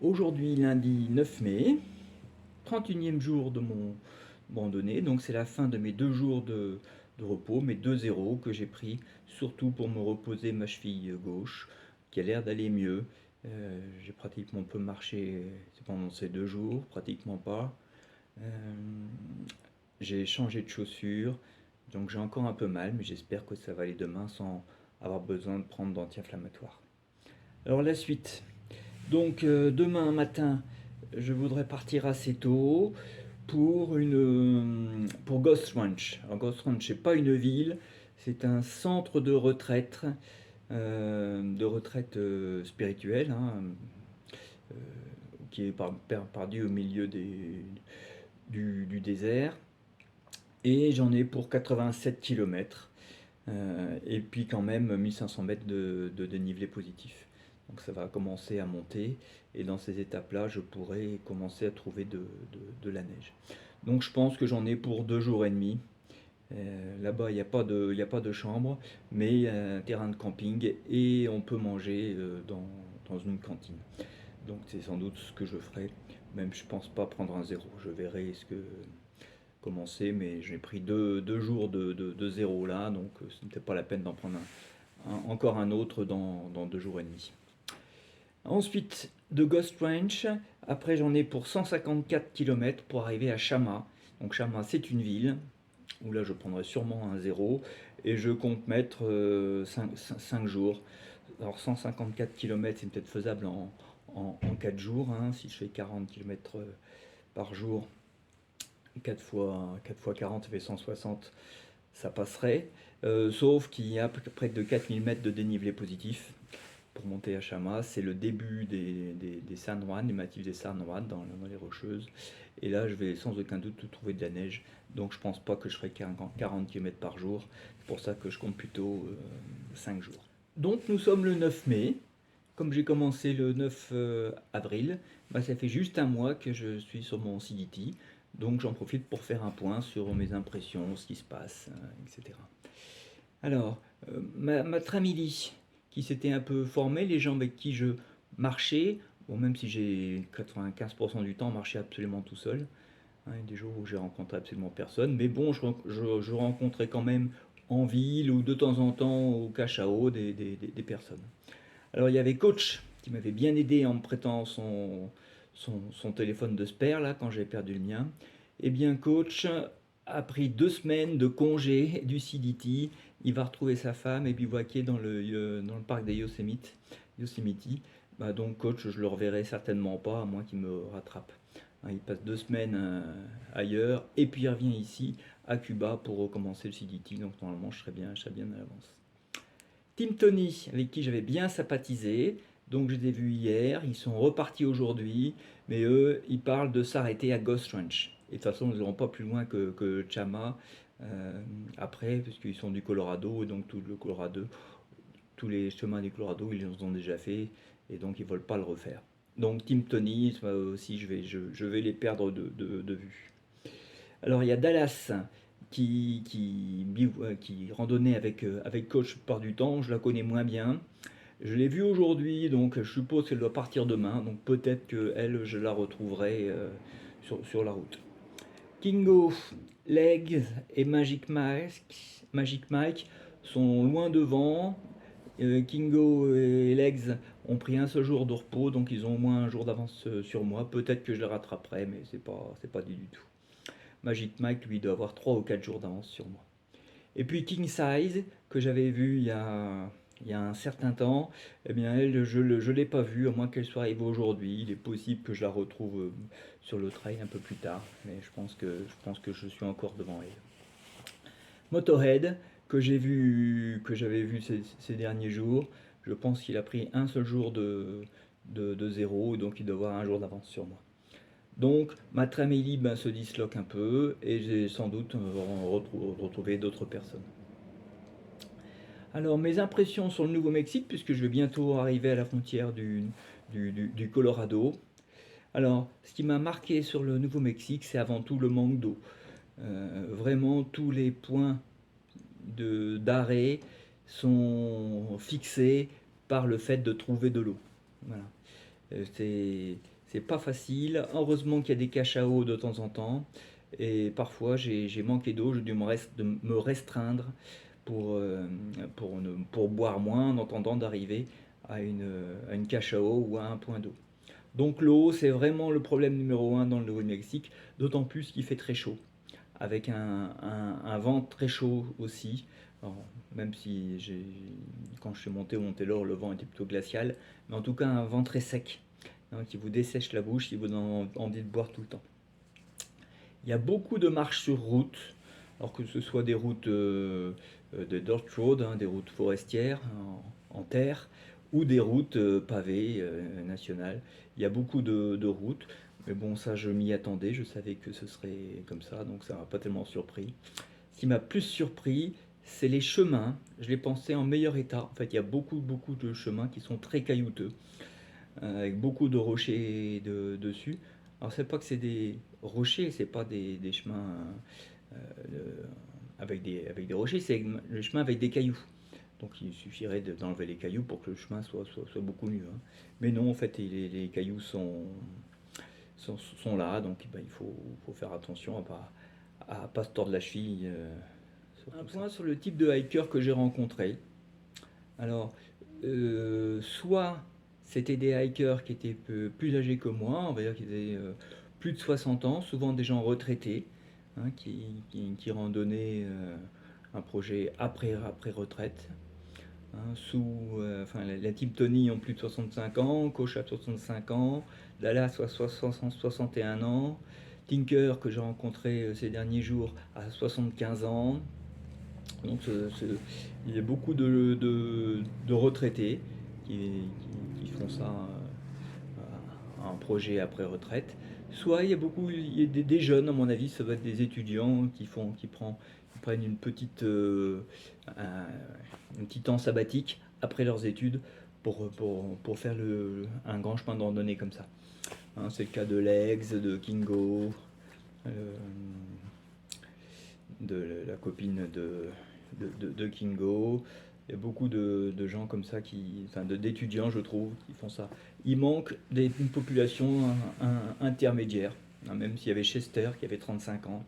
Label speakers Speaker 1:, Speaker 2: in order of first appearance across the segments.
Speaker 1: Aujourd'hui, lundi 9 mai, 31e jour de mon randonnée, donc c'est la fin de mes 2 jours de repos, mes 2 zéros que j'ai pris surtout pour me reposer ma cheville gauche, qui a l'air d'aller mieux. J'ai pratiquement peu marché pendant ces 2 jours, pratiquement pas. Euh, j'ai changé de chaussures, donc j'ai encore un peu mal, mais j'espère que ça va aller demain sans avoir besoin de prendre d'anti-inflammatoire. Alors la suite. Donc demain matin, je voudrais partir assez tôt pour Ghost Ranch. Alors Ghost Ranch, c'est pas une ville, c'est un centre de retraite spirituelle, hein, euh, qui est perdu au milieu du désert. Et j'en ai pour 87 km. Et puis quand même 1500 mètres de dénivelé positif. Donc ça va commencer à monter et dans ces étapes-là, je pourrai commencer à trouver de la neige. Donc je pense que j'en ai pour 2 jours et demi. Là-bas, il y a pas de chambre, mais il y a un terrain de camping et on peut manger dans une cantine. Donc c'est sans doute ce que je ferai. Même je pense pas prendre un zéro. Je verrai commencer, mais j'ai pris 2 jours de zéro là, donc ce n'était pas la peine d'en prendre encore un autre dans 2 jours et demi. Ensuite, de Ghost Ranch, après j'en ai pour 154 km pour arriver à Chama. Donc Chama, c'est une ville, où là je prendrai sûrement un zéro, et je compte mettre 5 jours. Alors 154 km, c'est peut-être faisable en 4 jours, hein, si je fais 40 km par jour. 4 fois 40, ça fait 160, ça passerait. Sauf qu'il y a près de 4000 mètres de dénivelé positif pour monter à Chama. C'est le début des San Juan, des massifs des San Juan dans les Rocheuses. Et là, je vais sans aucun doute trouver de la neige. Donc je pense pas que je ferai 40 km par jour. C'est pour ça que je compte plutôt 5 jours. Donc nous sommes le 9 mai. Comme j'ai commencé le 9 avril, bah, ça fait juste un mois que je suis sur mon CDT. Donc j'en profite pour faire un point sur mes impressions, ce qui se passe, etc. Alors, ma Tramily, qui s'était un peu formée, les gens avec qui je marchais, bon, même si j'ai 95% du temps marché absolument tout seul, hein, des jours où j'ai rencontré absolument personne, mais bon, je rencontrais quand même en ville ou de temps en temps au cachao des personnes. Alors il y avait Coach qui m'avait bien aidé en me prêtant son téléphone de spare là quand j'ai perdu le mien. Eh bien Coach a pris 2 semaines de congé du CDT. Il va retrouver sa femme et bivouaquer dans le parc des Yosemite. Bah, donc Coach, je le reverrai certainement pas à moins qu'il me rattrape. Hein, il passe 2 semaines ailleurs et puis il revient ici à Cuba pour recommencer le CDT. Donc normalement je serai bien à l'avance. Team Tony, avec qui j'avais bien sympathisé, donc je les ai vus hier, ils sont repartis aujourd'hui, mais eux, ils parlent de s'arrêter à Ghost Ranch. Et de toute façon, ils n'iront pas plus loin que Chama après, puisqu'ils sont du Colorado, et donc tout le Colorado, tous les chemins du Colorado, ils les ont déjà fait, et donc ils ne veulent pas le refaire. Donc Team Tony, aussi, je vais les perdre de vue. Alors il y a Dallas qui randonnait avec Coach par du temps, je la connais moins bien. Je l'ai vue aujourd'hui, donc je suppose qu'elle doit partir demain, donc peut-être que elle, je la retrouverai sur la route. Kingo, Legs et Magic Mike sont loin devant. Kingo et Legs ont pris un seul jour de repos, donc ils ont au moins un jour d'avance sur moi. Peut-être que je les rattraperai, mais c'est pas dit du tout. Magic Mike, lui, doit avoir 3 ou 4 jours d'avance sur moi. Et puis King Size, que j'avais vu il y a un certain temps, eh bien elle, je ne l'ai pas vue, à moins qu'elle soit arrivée aujourd'hui. Il est possible que je la retrouve sur le trail un peu plus tard, mais je pense que je suis encore devant elle. Motorhead, que j'avais vu ces derniers jours, je pense qu'il a pris un seul jour de zéro, donc il doit avoir un jour d'avance sur moi. Donc ma Tramily se disloque un peu et j'ai sans doute retrouvé d'autres personnes. Alors mes impressions sur le Nouveau-Mexique, puisque je vais bientôt arriver à la frontière du Colorado. Alors ce qui m'a marqué sur le Nouveau-Mexique, c'est avant tout le manque d'eau. Vraiment tous les points d'arrêt sont fixés par le fait de trouver de l'eau. Voilà. C'est pas facile. Heureusement qu'il y a des caches à eau de temps en temps. Et parfois, j'ai manqué d'eau, j'ai dû me restreindre pour boire moins en attendant d'arriver à une cache à eau ou à un point d'eau. Donc l'eau, c'est vraiment le problème numéro un dans le Nouveau-Mexique, d'autant plus qu'il fait très chaud, avec un vent très chaud aussi. Alors, même si quand je suis monté au Montelor, le vent était plutôt glacial, mais en tout cas un vent très sec, hein, qui vous dessèche la bouche, qui vous donne envie de boire tout le temps. Il y a beaucoup de marches sur route, alors que ce soit des routes de dirt road, hein, des routes forestières en terre, ou des routes pavées nationales. Il y a beaucoup de routes, mais bon, ça je m'y attendais, je savais que ce serait comme ça, donc ça m'a pas tellement surpris. Ce qui m'a plus surpris, c'est les chemins. Je les pensais en meilleur état. En fait, il y a beaucoup de chemins qui sont très caillouteux, avec beaucoup de rochers dessus. Alors, c'est pas que c'est des rochers, c'est pas des chemins euh, avec des rochers, c'est le chemin avec des cailloux. Donc, il suffirait d'enlever les cailloux pour que le chemin soit beaucoup mieux, hein. Mais non, en fait, les cailloux sont là, donc ben, faut faire attention à pas se tordre la cheville. Un point sur le type de hiker que j'ai rencontré. Alors, soit c'était des hikers qui étaient plus âgés que moi, on va dire qu'ils avaient plus de 60 ans, souvent des gens retraités, hein, qui randonnaient un projet après retraite. Hein, enfin, la team Tony ont plus de 65 ans, Coach a 65 ans, Lala a 61 ans, Tinker que j'ai rencontré ces derniers jours a 75 ans. Donc il y a beaucoup de retraités qui font ça, un projet après retraite. Soit il y a des jeunes, à mon avis, ça va être des étudiants qui prennent un petit temps sabbatique après leurs études pour faire un grand chemin de randonnée comme ça. Hein, c'est le cas de Legs, de Kingo, euh, de la copine de Kingo. Il y a beaucoup de gens comme ça, enfin d'étudiants, je trouve, qui font ça. Il manque une population intermédiaire, hein, même s'il y avait Chester qui avait 35 ans.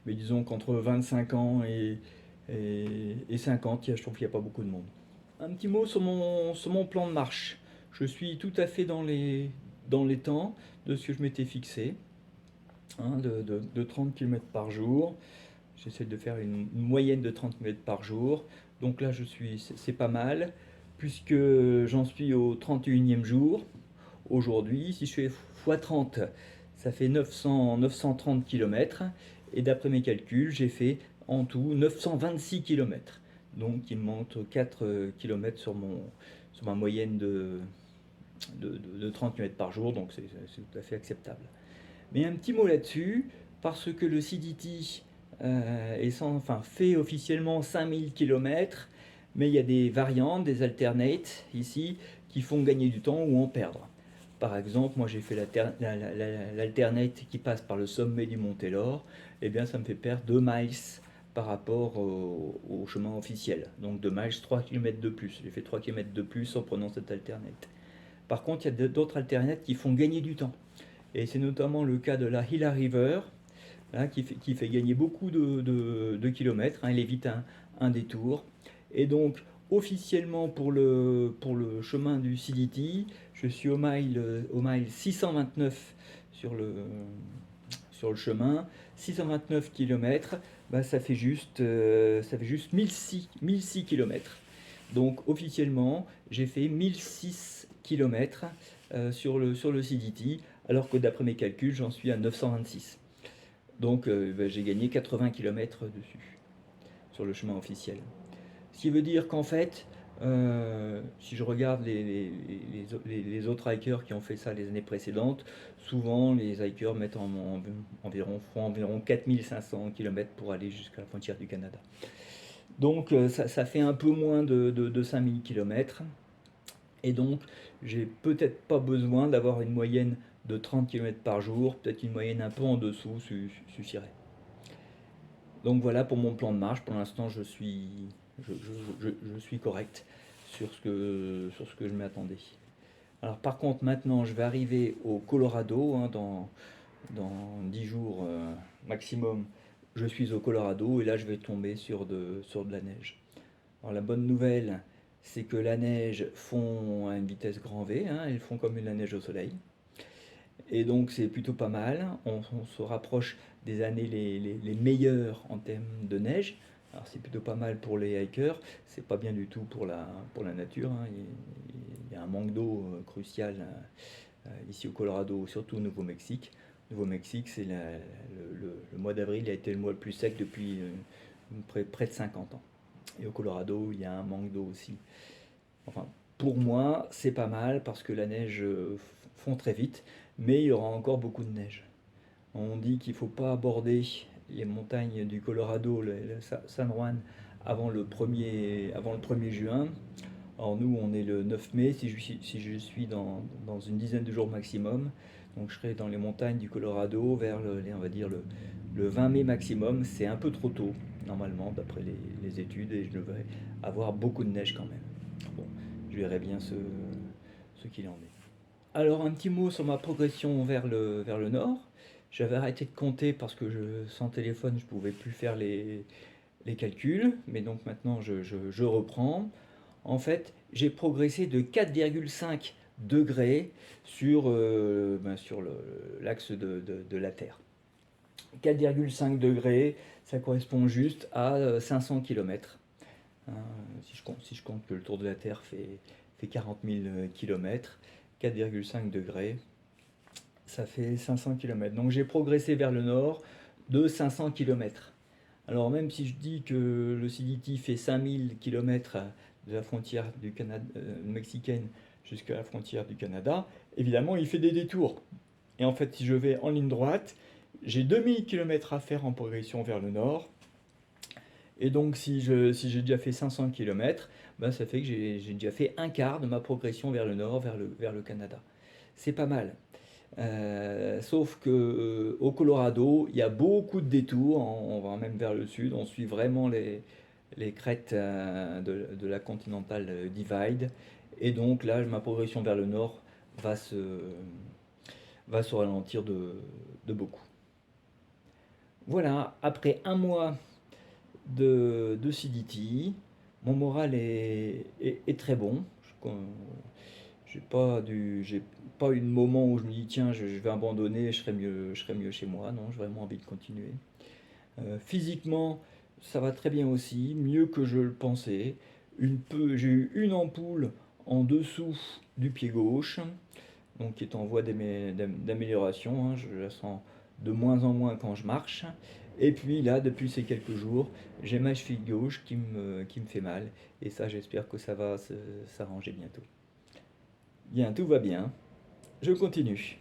Speaker 1: Mais disons qu'entre 25 ans et 50, je trouve qu'il n'y a pas beaucoup de monde. Un petit mot sur mon plan de marche. Je suis tout à fait dans les temps de ce que je m'étais fixé, hein, de 30 km par jour. J'essaie de faire une moyenne de 30 km par jour. Donc là, c'est pas mal, puisque j'en suis au 31e jour. Aujourd'hui, si je fais x30, ça fait 930 km. Et d'après mes calculs, j'ai fait en tout 926 km. Donc il me manque 4 km sur ma moyenne de 30 km par jour. Donc c'est tout à fait acceptable. Mais un petit mot là-dessus, parce que le CDT fait officiellement 5000 km, mais il y a des variantes, des alternates ici, qui font gagner du temps ou en perdre. Par exemple, moi j'ai fait l'alternate qui passe par le sommet du Mont Taylor, et bien ça me fait perdre 2 miles par rapport au chemin officiel. Donc 2 miles, 3 km de plus. J'ai fait 3 km de plus en prenant cette alternate. Par contre, il y a d'autres alternates qui font gagner du temps. Et c'est notamment le cas de la Gila River, hein, qui fait gagner beaucoup de kilomètres, hein, elle évite un détour. Et donc, officiellement pour le chemin du CDT, je suis au mile 629 sur le chemin, 629 km, bah, ça fait juste 1006 km. Donc officiellement, j'ai fait 1006 km sur le CDT, alors que d'après mes calculs, j'en suis à 926. Donc j'ai gagné 80 km dessus, sur le chemin officiel. Ce qui veut dire qu'en fait, si je regarde les autres hikers qui ont fait ça les années précédentes, souvent les hikers font environ 4500 km pour aller jusqu'à la frontière du Canada. Donc ça fait un peu moins de 5000 km. Et donc, j'ai peut-être pas besoin d'avoir une moyenne de 30 km par jour, peut-être une moyenne un peu en dessous suffirait. Donc voilà pour mon plan de marche. Pour l'instant, je suis correct sur ce que je m'attendais. Alors par contre, maintenant, je vais arriver au Colorado, hein, dans 10 jours maximum. Je suis au Colorado et là, je vais tomber sur de la neige. Alors la bonne nouvelle, c'est que la neige fond à une vitesse grand V, hein, elles font comme la neige au soleil. Et donc c'est plutôt pas mal. On se rapproche des années les meilleures en termes de neige. Alors c'est plutôt pas mal pour les hikers, c'est pas bien du tout pour la nature, hein. Il y a un manque d'eau crucial ici au Colorado, surtout au Nouveau-Mexique. Nouveau-Mexique, le mois d'avril a été le mois le plus sec depuis près de 50 ans. Et au Colorado, il y a un manque d'eau aussi. Enfin, pour moi, c'est pas mal parce que la neige fond très vite, mais il y aura encore beaucoup de neige. On dit qu'il ne faut pas aborder les montagnes du Colorado, le San Juan, avant le 1er juin. Alors nous, on est le 9 mai, si je suis dans une dizaine de jours maximum. Donc je serai dans les montagnes du Colorado vers on va dire le 20 mai maximum. C'est un peu trop tôt, normalement, d'après les études, et je devrais avoir beaucoup de neige quand même. Bon, je verrai bien ce qu'il en est. Alors un petit mot sur ma progression vers le nord. J'avais arrêté de compter parce que sans téléphone, je ne pouvais plus faire les calculs, mais donc maintenant je reprends. En fait, j'ai progressé de 4,5 degrés sur l'axe de la Terre. 4,5 degrés, ça correspond juste à 500 km. Hein, si je compte que le tour de la Terre fait 40 000 km, 4,5 degrés, ça fait 500 km. Donc j'ai progressé vers le nord de 500 km. Alors même si je dis que le CDT fait 5000 km de la frontière du Canada, mexicaine jusqu'à la frontière du Canada, évidemment il fait des détours. Et en fait si je vais en ligne droite, j'ai 2000 km à faire en progression vers le nord. Et donc si j'ai déjà fait 500 km, ben, ça fait que j'ai déjà fait un quart de ma progression vers le nord, vers le Canada. C'est pas mal. Sauf que au Colorado, il y a beaucoup de détours, on va même vers le sud, on suit vraiment les crêtes de la Continental Divide, et donc là, ma progression vers le nord va se, va se ralentir de beaucoup. Voilà, après un mois de CDT, mon moral est très bon. J'ai pas eu de moment où je me dis tiens je vais abandonner, je serais mieux chez moi. Non, j'ai vraiment envie de continuer. Physiquement, ça va très bien aussi, mieux que je le pensais. J'ai eu une ampoule en dessous du pied gauche, donc qui est en voie d'amélioration, hein. Je la sens de moins en moins quand je marche. Et puis là, depuis ces quelques jours, j'ai ma cheville gauche qui me fait mal. Et ça, j'espère que ça va s'arranger bientôt. Bien, tout va bien. Je continue.